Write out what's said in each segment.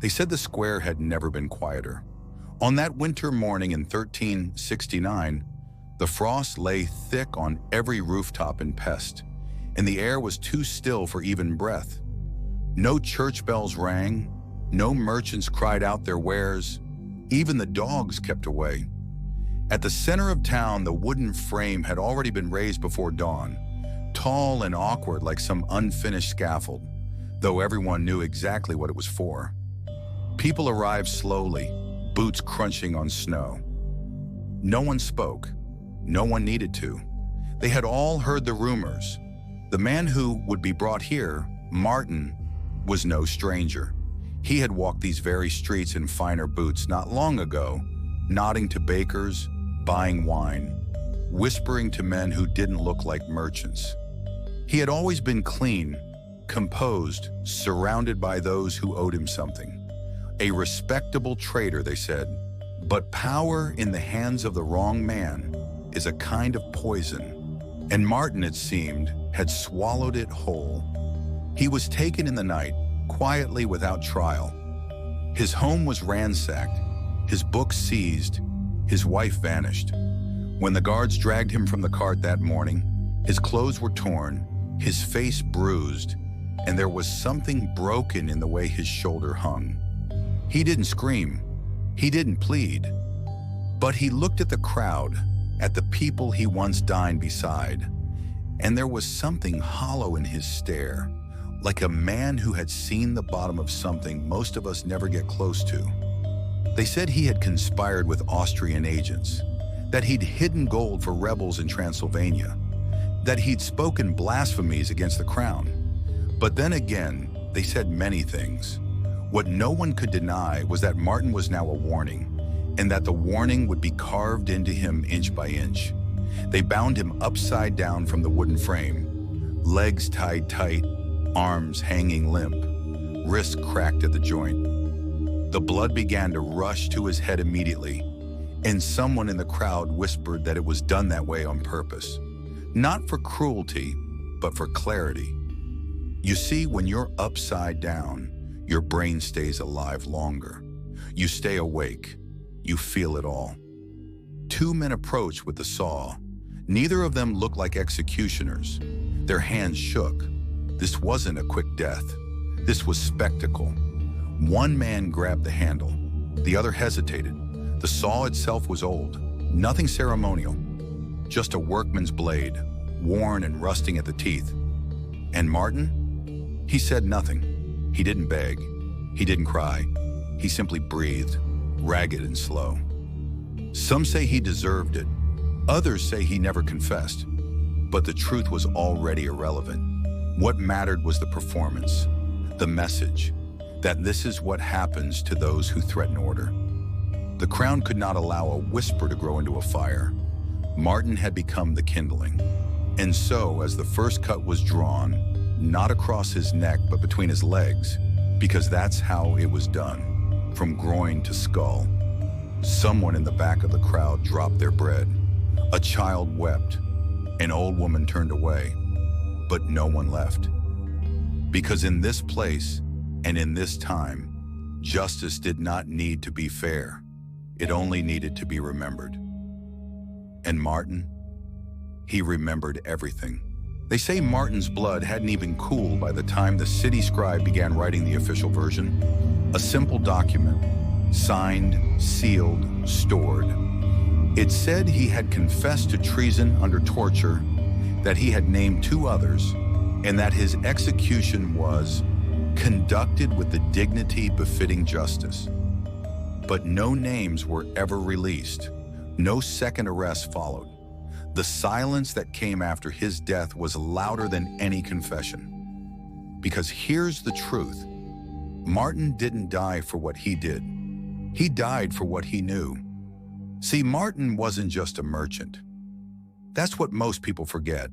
They said the square had never been quieter. On that winter morning in 1369, the frost lay thick on every rooftop in Pest, and the air was too still for even breath. No church bells rang, no merchants cried out their wares, even the dogs kept away. At the center of town, the wooden frame had already been raised before dawn, tall and awkward like some unfinished scaffold, though everyone knew exactly what it was for. People arrived slowly, boots crunching on snow. No one spoke. No one needed to. They had all heard the rumors. The man who would be brought here, Márton, was no stranger. He had walked these very streets in finer boots not long ago, nodding to bakers, buying wine, whispering to men who didn't look like merchants. He had always been clean, composed, surrounded by those who owed him something. A respectable trader, they said, but power in the hands of the wrong man is a kind of poison, and Márton, it seemed, had swallowed it whole. He was taken in the night, quietly without trial. His home was ransacked, his books seized, his wife vanished. When the guards dragged him from the cart that morning, his clothes were torn, his face bruised, and there was something broken in the way his shoulder hung. He didn't scream, he didn't plead, but he looked at the crowd, at the people he once dined beside, and there was something hollow in his stare, like a man who had seen the bottom of something most of us never get close to. They said he had conspired with Austrian agents, that he'd hidden gold for rebels in Transylvania, that he'd spoken blasphemies against the crown. But then again, they said many things. What no one could deny was that Márton was now a warning, and that the warning would be carved into him inch by inch. They bound him upside down from the wooden frame, legs tied tight, arms hanging limp, wrists cracked at the joint. The blood began to rush to his head immediately, and someone in the crowd whispered that it was done that way on purpose, not for cruelty, but for clarity. You see, when you're upside down, your brain stays alive longer. You stay awake. You feel it all. Two men approached with the saw. Neither of them looked like executioners. Their hands shook. This wasn't a quick death. This was spectacle. One man grabbed the handle. The other hesitated. The saw itself was old. Nothing ceremonial. Just a workman's blade, worn and rusting at the teeth. And Márton? He said nothing. He didn't beg. He didn't cry. He simply breathed, ragged and slow. Some say he deserved it. Others say he never confessed. But the truth was already irrelevant. What mattered was the performance, the message, that this is what happens to those who threaten order. The crown could not allow a whisper to grow into a fire. Márton had become the kindling. And so, as the first cut was drawn, not across his neck, but between his legs, because that's how it was done, from groin to skull, someone in the back of the crowd dropped their bread. A child wept. An old woman turned away, but no one left. Because in this place and in this time, justice did not need to be fair. It only needed to be remembered. And Márton, he remembered everything. They say Márton's blood hadn't even cooled by the time the city scribe began writing the official version. A simple document, signed, sealed, stored. It said he had confessed to treason under torture, that he had named two others, and that his execution was conducted with the dignity befitting justice. But no names were ever released. No second arrest followed. The silence that came after his death was louder than any confession. Because here's the truth. Márton didn't die for what he did. He died for what he knew. See, Márton wasn't just a merchant. That's what most people forget.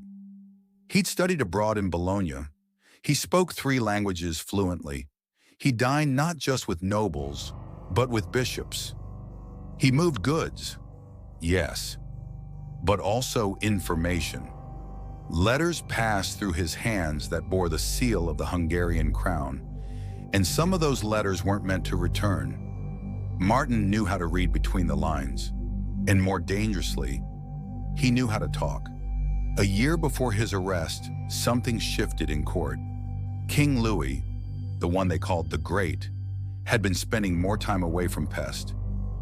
He'd studied abroad in Bologna. He spoke 3 languages fluently. He dined not just with nobles, but with bishops. He moved goods, yes, but also information. Letters passed through his hands that bore the seal of the Hungarian crown, And some of those letters weren't meant to return. Márton knew how to read between the lines. And more dangerously, he knew how to talk. A year before his arrest, something shifted in court. King Louis, the one they called the Great, had been spending more time away from Pest.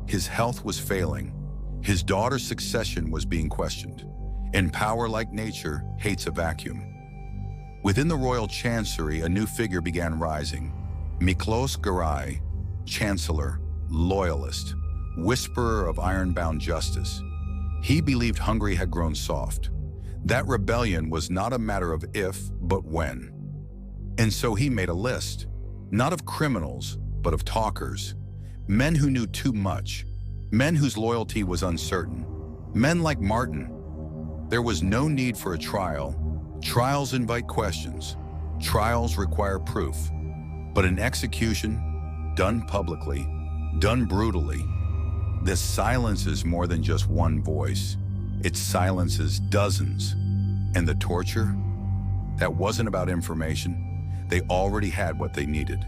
His health was failing. His daughter's succession was being questioned. And power, like nature, hates a vacuum. Within the royal chancery, a new figure began rising. Miklos Garai, chancellor, loyalist, whisperer of iron-bound justice. He believed Hungary had grown soft. That rebellion was not a matter of if, but when. And so he made a list, not of criminals, but of talkers. Men who knew too much, men whose loyalty was uncertain, men like Márton. There was no need for a trial. Trials invite questions. Trials require proof. But an execution, done publicly, done brutally, this silences more than just one voice. It silences dozens. And the torture? That wasn't about information. They already had what they needed.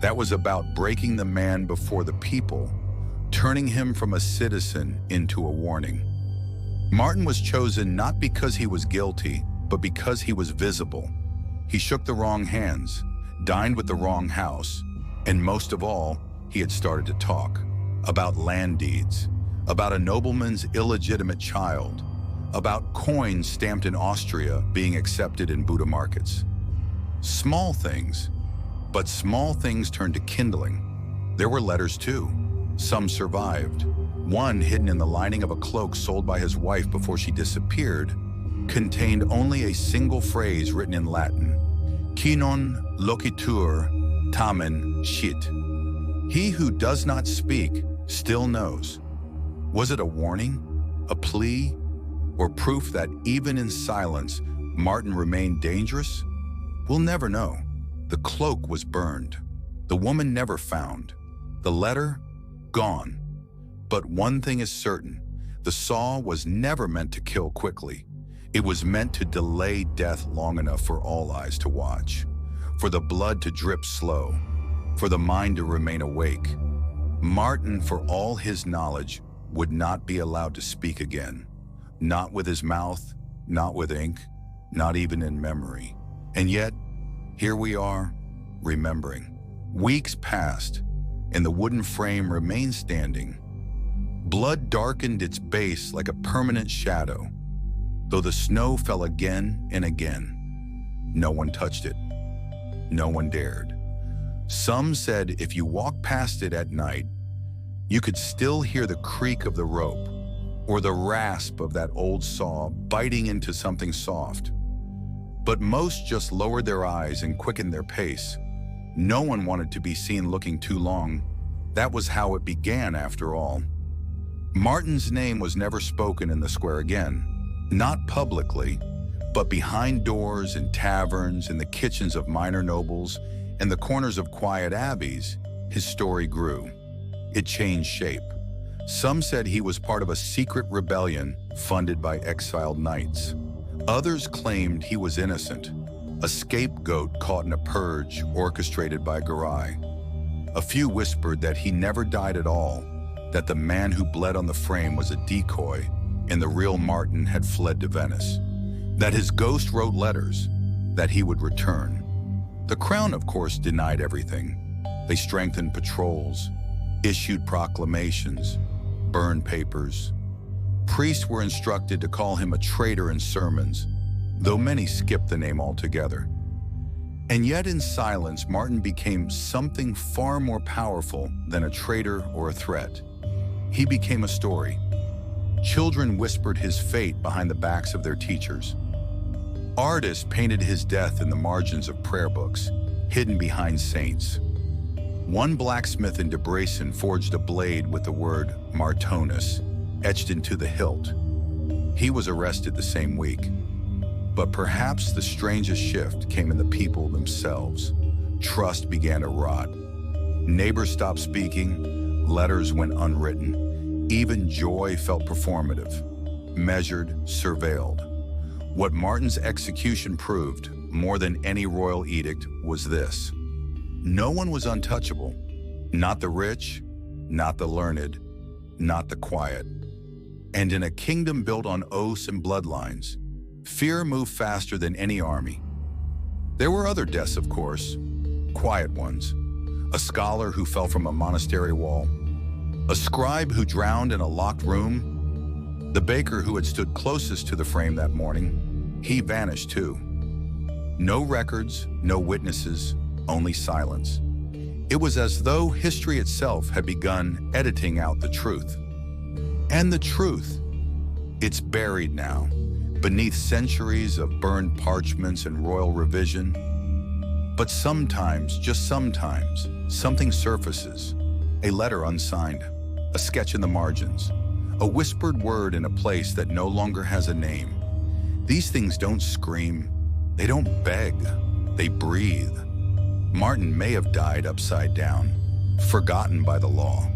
That was about breaking the man before the people, turning him from a citizen into a warning. Márton was chosen not because he was guilty, but because he was visible. He shook the wrong hands, dined with the wrong house, and most of all, he had started to talk about land deeds, about a nobleman's illegitimate child, about coins stamped in Austria being accepted in Buddha markets. Small things, but small things turned to kindling. There were letters too. Some survived. One, hidden in the lining of a cloak sold by his wife before she disappeared, contained only a single phrase written in Latin: Qui non loquitur tamen scit. He who does not speak still knows. Was it a warning, a plea, or proof that even in silence, Márton remained dangerous? We'll never know. The cloak was burned. The woman never found. The letter, gone. But one thing is certain, the saw was never meant to kill quickly. It was meant to delay death long enough for all eyes to watch, for the blood to drip slow, for the mind to remain awake. Márton, for all his knowledge, would not be allowed to speak again. Not with his mouth, not with ink, not even in memory. And yet, here we are, remembering. Weeks passed, and the wooden frame remained standing. Blood darkened its base like a permanent shadow, though the snow fell again and again. No one touched it. No one dared. Some said if you walked past it at night, you could still hear the creak of the rope or the rasp of that old saw biting into something soft. But most just lowered their eyes and quickened their pace. No one wanted to be seen looking too long. That was how it began, after all. Márton's name was never spoken in the square again. Not publicly, but behind doors in taverns, in the kitchens of minor nobles, and the corners of quiet abbeys, his story grew. It changed shape. Some said he was part of a secret rebellion funded by exiled knights. Others claimed he was innocent, a scapegoat caught in a purge orchestrated by Garai. A few whispered that he never died at all, that the man who bled on the frame was a decoy, and the real Márton had fled to Venice. That his ghost wrote letters, that he would return. The crown, of course, denied everything. They strengthened patrols, issued proclamations, burned papers. Priests were instructed to call him a traitor in sermons, though many skipped the name altogether. And yet in silence, Márton became something far more powerful than a traitor or a threat. He became a story. Children whispered his fate behind the backs of their teachers. Artists painted his death in the margins of prayer books, hidden behind saints. One blacksmith in Debrecen forged a blade with the word Mártonus etched into the hilt. He was arrested the same week. But perhaps the strangest shift came in the people themselves. Trust began to rot. Neighbors stopped speaking, letters went unwritten. Even joy felt performative, measured, surveilled. What Márton's execution proved, more than any royal edict, was this: No one was untouchable. Not the rich, not the learned, not the quiet. And in a kingdom built on oaths and bloodlines, fear moved faster than any army. There were other deaths, of course, quiet ones. A scholar who fell from a monastery wall, a scribe who drowned in a locked room, the baker who had stood closest to the frame that morning, he vanished too. No records, no witnesses, only silence. It was as though history itself had begun editing out the truth. And the truth, it's buried now, beneath centuries of burned parchments and royal revision. But sometimes, just sometimes, something surfaces. A letter unsigned, a sketch in the margins, a whispered word in a place that no longer has a name. These things don't scream, they don't beg, they breathe. Márton may have died upside down, forgotten by the law,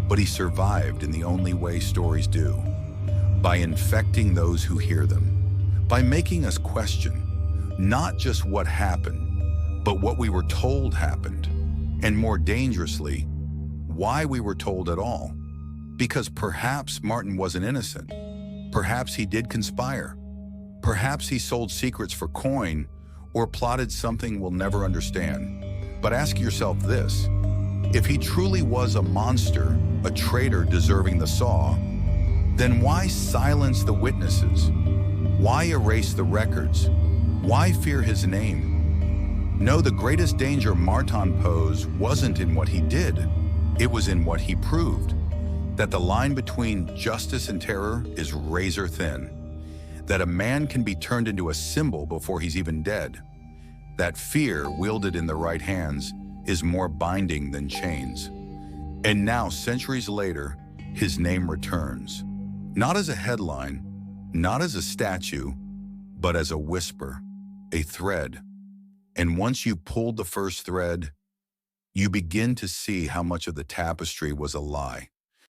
but he survived in the only way stories do, by infecting those who hear them, by making us question not just what happened, but what we were told happened, and more dangerously, why we were told at all. Because perhaps Márton wasn't innocent. Perhaps he did conspire. Perhaps he sold secrets for coin or plotted something we'll never understand. But ask yourself this: if he truly was a monster, a traitor deserving the saw, then why silence the witnesses? Why erase the records? Why fear his name? No, the greatest danger Márton posed wasn't in what he did. It was in what he proved. That the line between justice and terror is razor thin. That a man can be turned into a symbol before he's even dead. That fear, wielded in the right hands, is more binding than chains. And now, centuries later, his name returns. Not as a headline, not as a statue, but as a whisper, a thread. And once you've pulled the first thread, you begin to see how much of the tapestry was a lie.